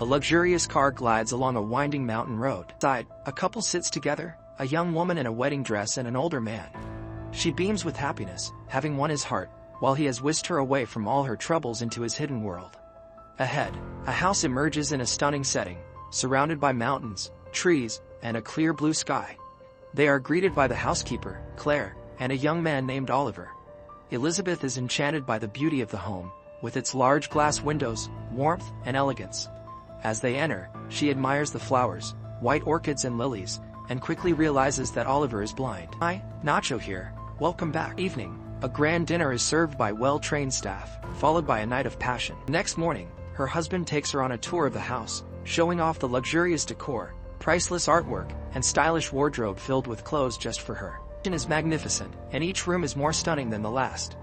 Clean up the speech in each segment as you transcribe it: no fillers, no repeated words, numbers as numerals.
A luxurious car glides along a winding mountain road. Inside, a couple sits together, a young woman in a wedding dress and an older man. She beams with happiness, having won his heart, while he has whisked her away from all her troubles into his hidden world. Ahead, a house emerges in a stunning setting, surrounded by mountains, trees, and a clear blue sky. They are greeted by the housekeeper, Claire, and a young man named Oliver. Elizabeth is enchanted by the beauty of the home, with its large glass windows, warmth, and elegance. As they enter, she admires the flowers, white orchids and lilies, and quickly realizes that Oliver is blind. "Hi, Nacho here. Welcome back." Evening, a grand dinner is served by well-trained staff, followed by a night of passion. Next morning, her husband takes her on a tour of the house, showing off the luxurious decor, priceless artwork, and stylish wardrobe filled with clothes just for her. The kitchen is magnificent, and each room is more stunning than the last.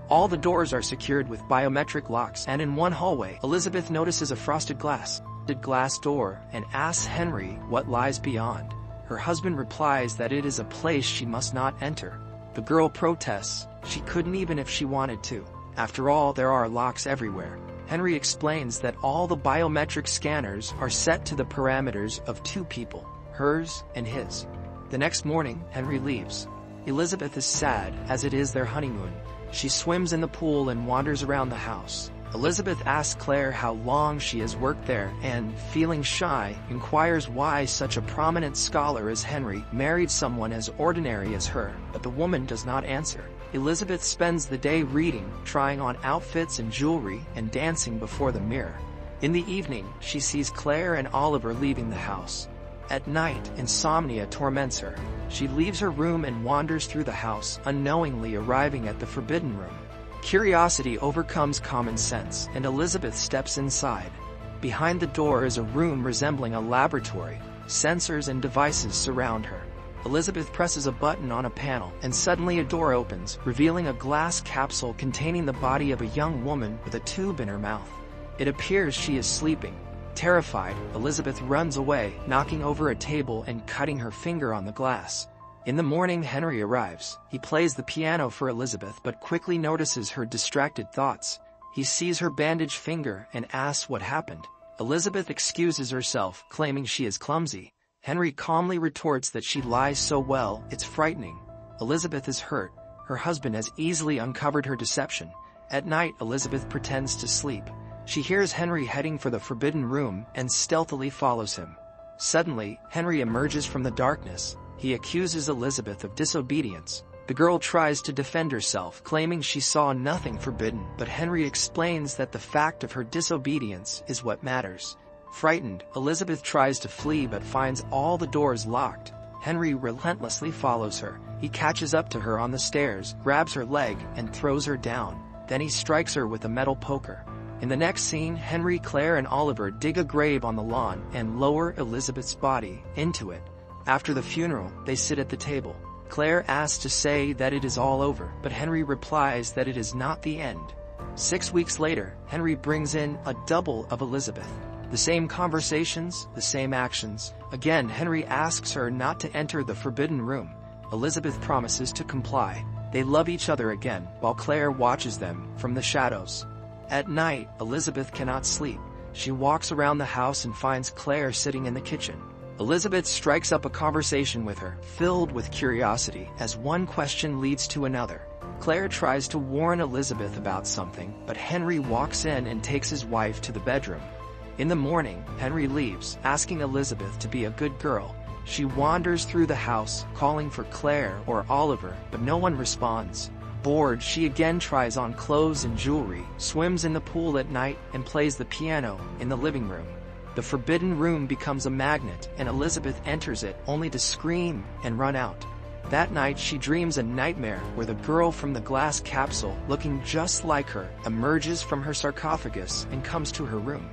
All the doors are secured with biometric locks, and in one hallway, Elizabeth notices a frosted glass door and asks Henry what lies beyond. Her husband replies that it is a place she must not enter. The girl protests, she couldn't even if she wanted to. After all, there are locks everywhere. Henry explains that all the biometric scanners are set to the parameters of two people, hers and his. The next morning, Henry leaves. Elizabeth is sad, as it is their honeymoon. She swims in the pool and wanders around the house. Elizabeth asks Claire how long she has worked there and, feeling shy, inquires why such a prominent scholar as Henry married someone as ordinary as her, but the woman does not answer. Elizabeth spends the day reading, trying on outfits and jewelry, and dancing before the mirror. In the evening, she sees Claire and Oliver leaving the house. At night, insomnia torments her. She leaves her room and wanders through the house, unknowingly arriving at the forbidden room. Curiosity overcomes common sense, and Elizabeth steps inside. Behind the door is a room resembling a laboratory. Sensors and devices surround her. Elizabeth presses a button on a panel, and suddenly a door opens, revealing a glass capsule containing the body of a young woman with a tube in her mouth. It appears she is sleeping. Terrified, Elizabeth runs away, knocking over a table and cutting her finger on the glass. In the morning, Henry arrives. He plays the piano for Elizabeth but quickly notices her distracted thoughts. He sees her bandaged finger and asks what happened. Elizabeth excuses herself, claiming she is clumsy. Henry calmly retorts that she lies so well, it's frightening. Elizabeth is hurt. Her husband has easily uncovered her deception. At night, Elizabeth pretends to sleep. She hears Henry heading for the forbidden room and stealthily follows him. Suddenly, Henry emerges from the darkness. He accuses Elizabeth of disobedience. The girl tries to defend herself, claiming she saw nothing forbidden, but Henry explains that the fact of her disobedience is what matters. Frightened, Elizabeth tries to flee but finds all the doors locked. Henry relentlessly follows her. He catches up to her on the stairs, grabs her leg, and throws her down. Then he strikes her with a metal poker. In the next scene, Henry, Claire, and Oliver dig a grave on the lawn and lower Elizabeth's body into it. After the funeral, they sit at the table. Claire asks to say that it is all over, but Henry replies that it is not the end. 6 weeks later, Henry brings in a double of Elizabeth. The same conversations, the same actions. Again, Henry asks her not to enter the forbidden room. Elizabeth promises to comply. They love each other again, while Claire watches them from the shadows. At night, Elizabeth cannot sleep. She walks around the house and finds Claire sitting in the kitchen. Elizabeth strikes up a conversation with her, filled with curiosity, as one question leads to another. Claire tries to warn Elizabeth about something, but Henry walks in and takes his wife to the bedroom. In the morning, Henry leaves, asking Elizabeth to be a good girl. She wanders through the house, calling for Claire or Oliver, but no one responds. Bored, she again tries on clothes and jewelry, swims in the pool at night, and plays the piano in the living room. The forbidden room becomes a magnet, and Elizabeth enters it only to scream and run out. That night, she dreams a nightmare where the girl from the glass capsule, looking just like her, emerges from her sarcophagus and comes to her room.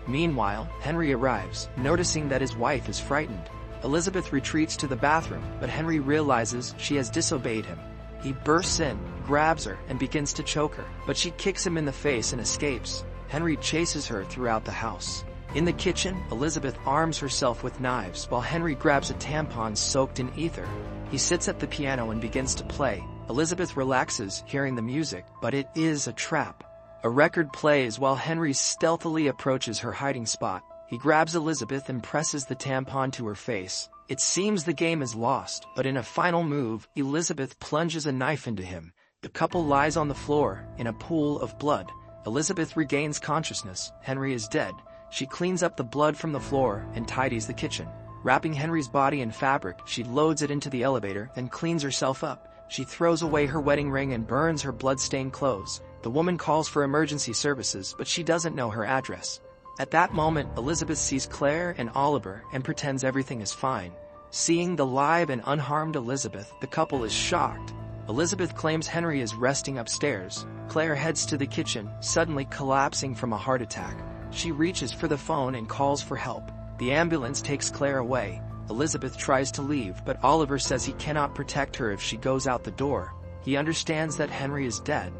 Meanwhile, Henry arrives, noticing that his wife is frightened. Elizabeth retreats to the bathroom, but Henry realizes she has disobeyed him. He bursts in, grabs her, and begins to choke her, but she kicks him in the face and escapes. Henry chases her throughout the house. In the kitchen, Elizabeth arms herself with knives while Henry grabs a tampon soaked in ether. He sits at the piano and begins to play. Elizabeth relaxes, hearing the music, but it is a trap. A record plays while Henry stealthily approaches her hiding spot. He grabs Elizabeth and presses the tampon to her face. It seems the game is lost, but in a final move, Elizabeth plunges a knife into him. The couple lies on the floor, in a pool of blood. Elizabeth regains consciousness. Henry is dead. She cleans up the blood from the floor and tidies the kitchen. Wrapping Henry's body in fabric, she loads it into the elevator, then cleans herself up. She throws away her wedding ring and burns her blood-stained clothes. The woman calls for emergency services, but she doesn't know her address. At that moment, Elizabeth sees Claire and Oliver and pretends everything is fine. Seeing the live and unharmed Elizabeth, the couple is shocked. Elizabeth claims Henry is resting upstairs. Claire heads to the kitchen, suddenly collapsing from a heart attack. She reaches for the phone and calls for help. The ambulance takes Claire away. Elizabeth tries to leave, but Oliver says he cannot protect her if she goes out the door. He understands that Henry is dead.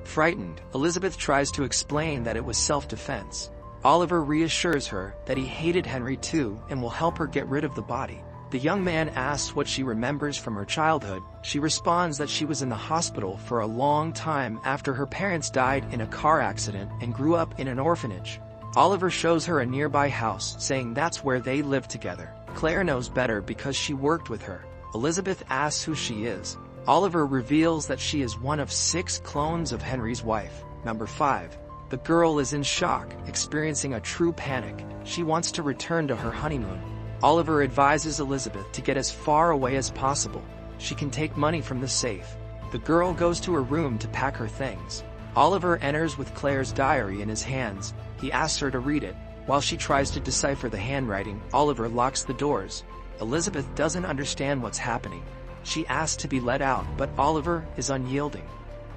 Frightened, Elizabeth tries to explain that it was self-defense. Oliver reassures her that he hated Henry too and will help her get rid of the body. The young man asks what she remembers from her childhood. She responds that she was in the hospital for a long time after her parents died in a car accident and grew up in an orphanage. Oliver shows her a nearby house, saying that's where they live together. Claire knows better because she worked with her. Elizabeth asks who she is. Oliver reveals that she is one of 6 clones of Henry's wife. Number 5. The girl is in shock, experiencing a true panic. She wants to return to her honeymoon. Oliver advises Elizabeth to get as far away as possible. She can take money from the safe. The girl goes to her room to pack her things. Oliver enters with Claire's diary in his hands. He asks her to read it. While she tries to decipher the handwriting, Oliver locks the doors. Elizabeth doesn't understand what's happening. She asks to be let out, but Oliver is unyielding.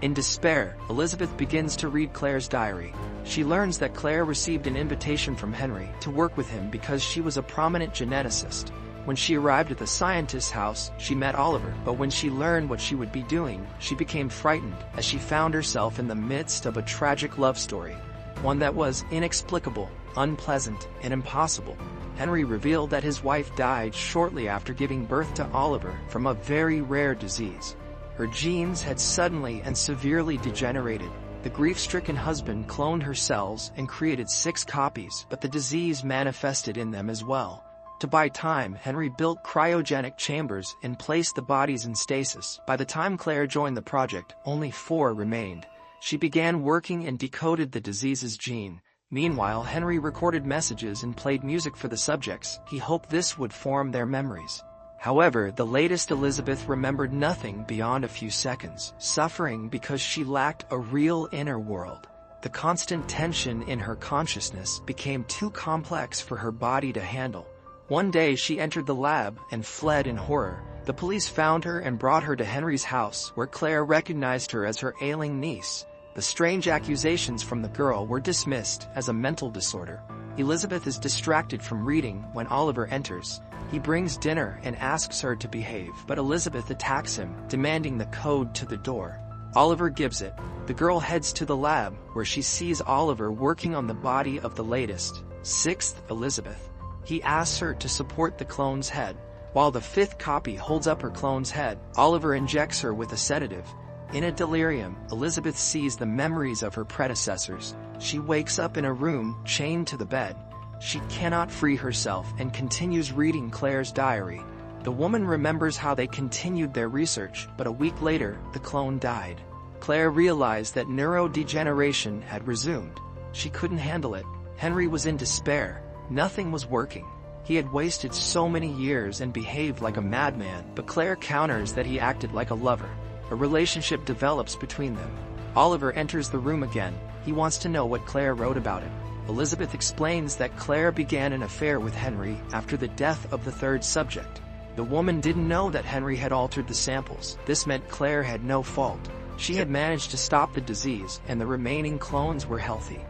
In despair, Elizabeth begins to read Claire's diary. She learns that Claire received an invitation from Henry to work with him because she was a prominent geneticist. When she arrived at the scientist's house, she met Oliver, but when she learned what she would be doing, she became frightened as she found herself in the midst of a tragic love story. One that was inexplicable, unpleasant, and impossible. Henry revealed that his wife died shortly after giving birth to Oliver from a very rare disease. Her genes had suddenly and severely degenerated. The grief-stricken husband cloned her cells and created 6 copies, but the disease manifested in them as well. To buy time, Henry built cryogenic chambers and placed the bodies in stasis. By the time Claire joined the project, only 4 remained. She began working and decoded the disease's gene. Meanwhile, Henry recorded messages and played music for the subjects. He hoped this would form their memories. However, the latest Elizabeth remembered nothing beyond a few seconds, suffering because she lacked a real inner world. The constant tension in her consciousness became too complex for her body to handle. One day she entered the lab and fled in horror. The police found her and brought her to Henry's house, where Claire recognized her as her ailing niece. The strange accusations from the girl were dismissed as a mental disorder. Elizabeth is distracted from reading when Oliver enters. He brings dinner and asks her to behave, but Elizabeth attacks him, demanding the code to the door. Oliver gives it. The girl heads to the lab, where she sees Oliver working on the body of the latest, 6th Elizabeth. He asks her to support the clone's head. While the 5th copy holds up her clone's head, Oliver injects her with a sedative. In a delirium, Elizabeth sees the memories of her predecessors. She wakes up in a room chained to the bed. She cannot free herself and continues reading Claire's diary. The woman remembers how they continued their research, but a week later, the clone died. Claire realized that neurodegeneration had resumed. She couldn't handle it. Henry was in despair. Nothing was working. He had wasted so many years and behaved like a madman, but Claire counters that he acted like a lover. A relationship develops between them. Oliver enters the room again. He wants to know what Claire wrote about him. Elizabeth explains that Claire began an affair with Henry after the death of the 3rd subject. The woman didn't know that Henry had altered the samples. This meant Claire had no fault. She had managed to stop the disease, and the remaining clones were healthy.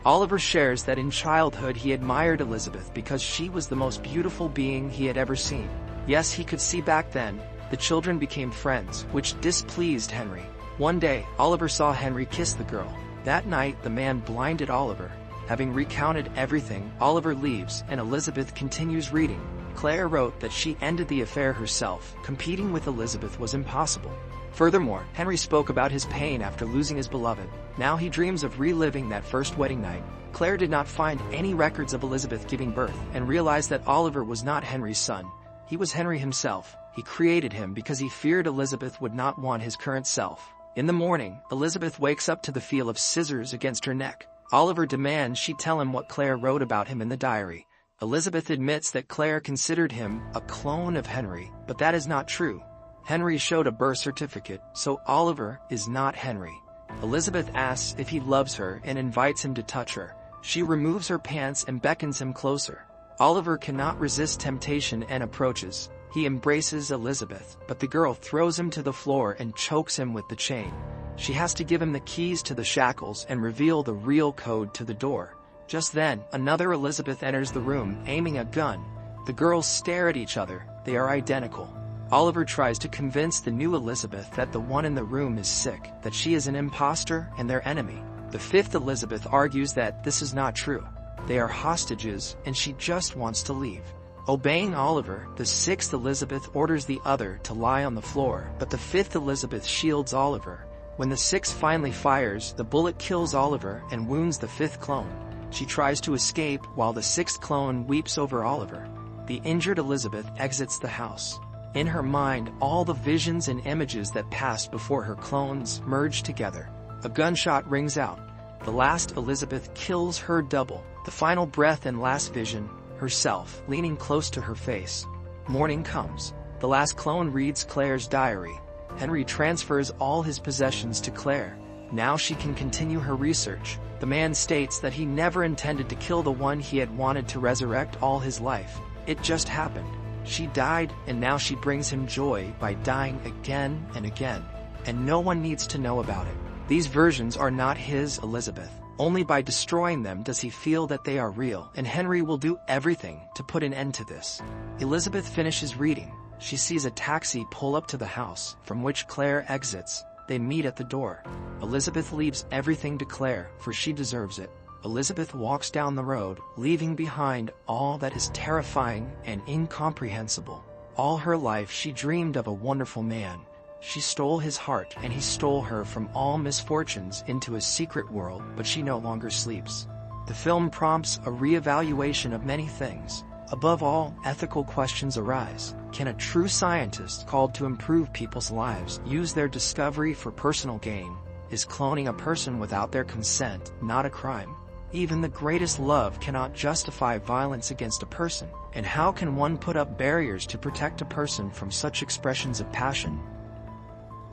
Oliver shares that in childhood he admired Elizabeth because she was the most beautiful being he had ever seen. Yes, he could see back then. The children became friends, which displeased Henry. One day, Oliver saw Henry kiss the girl. That night, the man blinded Oliver. Having recounted everything, Oliver leaves and Elizabeth continues reading. Claire wrote that she ended the affair herself. Competing with Elizabeth was impossible. Furthermore, Henry spoke about his pain after losing his beloved. Now he dreams of reliving that first wedding night. Claire did not find any records of Elizabeth giving birth and realized that Oliver was not Henry's son. He was Henry himself. He created him because he feared Elizabeth would not want his current self. In the morning, Elizabeth wakes up to the feel of scissors against her neck. Oliver demands she tell him what Claire wrote about him in the diary. Elizabeth admits that Claire considered him a clone of Henry, but that is not true. Henry showed a birth certificate, so Oliver is not Henry. Elizabeth asks if he loves her and invites him to touch her. She removes her pants and beckons him closer. Oliver cannot resist temptation and approaches. He embraces Elizabeth, but the girl throws him to the floor and chokes him with the chain. She has to give him the keys to the shackles and reveal the real code to the door. Just then, another Elizabeth enters the room, aiming a gun. The girls stare at each other. They are identical. Oliver tries to convince the new Elizabeth that the one in the room is sick, that she is an imposter and their enemy. The fifth Elizabeth argues that this is not true. They are hostages, and she just wants to leave. Obeying Oliver, the sixth Elizabeth orders the other to lie on the floor, but the fifth Elizabeth shields Oliver. When the sixth finally fires, the bullet kills Oliver and wounds the fifth clone. She tries to escape while the sixth clone weeps over Oliver. The injured Elizabeth exits the house. In her mind, all the visions and images that passed before her clones merge together. A gunshot rings out. The last Elizabeth kills her double. The final breath and last vision, herself, leaning close to her face. Morning comes. The last clone reads Claire's diary. Henry transfers all his possessions to Claire. Now she can continue her research. The man states that he never intended to kill the one he had wanted to resurrect all his life. It just happened. She died, and now she brings him joy by dying again and again. And no one needs to know about it. These versions are not his Elizabeth. Only by destroying them does he feel that they are real, and Henry will do everything to put an end to this. Elizabeth finishes reading. She sees a taxi pull up to the house, from which Claire exits. They meet at the door. Elizabeth leaves everything to Claire, for she deserves it. Elizabeth walks down the road, leaving behind all that is terrifying and incomprehensible. All her life she dreamed of a wonderful man. She stole his heart, and he stole her from all misfortunes into a secret world, but she no longer sleeps. The film prompts a re-evaluation of many things. Above all, ethical questions arise. Can a true scientist called to improve people's lives use their discovery for personal gain? Is cloning a person without their consent not a crime? Even the greatest love cannot justify violence against a person. And how can one put up barriers to protect a person from such expressions of passion?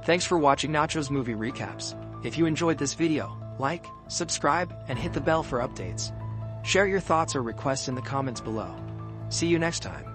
Thanks for watching Nacho's Movie Recaps. If you enjoyed this video, like, subscribe, and hit the bell for updates. Share your thoughts or requests in the comments below. See you next time.